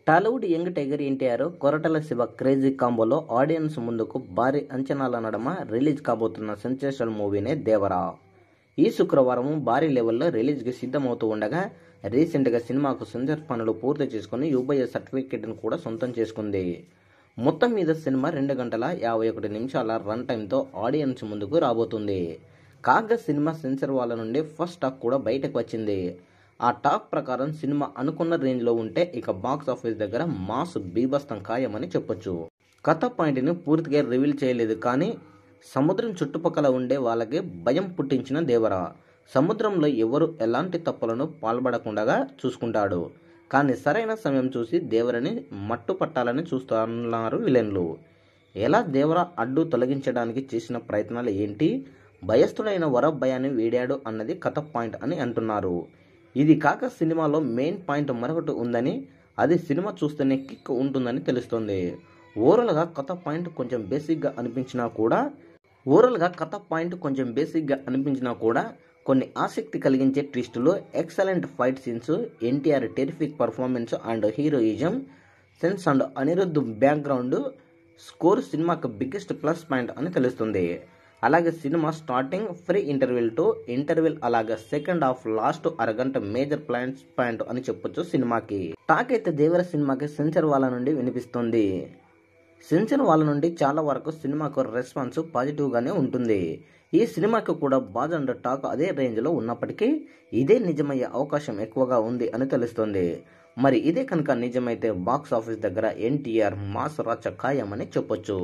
Tollywood young tiger NTR, Koratala Siva crazy కాంబోలో audience ముందుకు భారీ అంచనాల నడుమ రిలీజ్ కాబోతున్న సెన్సేషనల్ మూవీనే దేవరా. ఈ శుక్రవారం భారీ లెవెల్లో రిలీజ్కి సిద్ధమవుతూ ఉండగా రీసెంట్గా సినిమాకు సెన్సార్ పనులు పూర్తి చేసుకుని యూబీఏ సర్టిఫికేట్ను కూడా సొంతం చేసుకుంది. మొత్తం మీద సినిమా 2 గంటల 51 నిమిషాల రన్ టైంతో ఆడియన్స్ ముందుకు రాబోతుంది. కాగా సినిమా సెన్సార్ వాళ్ళ నుండి ఫస్ట్ టాక్ కూడా బయటకు వచ్చింది. ఆ టాక్ ప్రకారం సినిమా అనుకున్న రేంజ్లో ఉంటే ఇక బాక్స్ ఆఫీస్ దగ్గర మాస్ బీభత్సం ఖాయమని చెప్పొచ్చు. కథ పాయింట్ని పూర్తిగా రివీల్ చేయలేదు, కానీ సముద్రం చుట్టుపక్కల ఉండే వాళ్ళకి భయం పుట్టించిన దేవరా. సముద్రంలో ఎవరు ఎలాంటి తప్పులను పాల్పడకుండా చూసుకుంటాడు. కానీ సరైన సమయం చూసి దేవరని మట్టు పట్టాలని చూస్తున్నారు విలన్లు. ఎలా దేవర అడ్డు తొలగించడానికి చేసిన ప్రయత్నాలు ఏంటి, భయస్థుడైన వర భయాన్ని వీడాడు అన్నది కథ పాయింట్ అని అంటున్నారు. ఇది కాక సినిమాలో మెయిన్ పాయింట్ మరొకటి ఉందని, అది సినిమా చూస్తేనే కిక్ ఉంటుందని తెలుస్తోంది. ఓవరాల్గా కథ పాయింట్ కొంచెం బేసిక్గా అనిపించినా కూడా కొన్ని ఆసక్తి కలిగించే ట్విస్టులు, excellent fight scenes, NTR terrific performance and heroism sense and Anirudh background score సినిమాకు బిగ్గెస్ట్ ప్లస్ పాయింట్ అని తెలుస్తుంది. అలాగే సినిమా స్టార్టింగ్, ఫ్రీ ఇంటర్వెల్ అలాగే సెకండ్ హాఫ్ లాస్ట్ అరగంట మేజర్ ప్లస్ పాయింట్ అని చెప్పొచ్చు సినిమాకి. టాక్ అయితే దేవర సినిమాకి సెన్సార్ వాళ్ళ నుండి వినిపిస్తుంది. సెన్సార్ వాళ్ళ నుండి చాలా వరకు సినిమాకు రెస్పాన్స్ పాజిటివ్గానే ఉంటుంది. ఈ సినిమాకి కూడా బాజ్ అండ్ టాక్ అదే రేంజ్లో ఉన్నప్పటికీ ఇదే నిజమయ్యే అవకాశం ఎక్కువగా ఉంది అని తెలుస్తోంది. మరి ఇదే కనుక నిజమైతే బాక్స్ ఆఫీస్ దగ్గర ఎన్టీఆర్ మాస్ రచ్చ ఖాయమని చెప్పొచ్చు.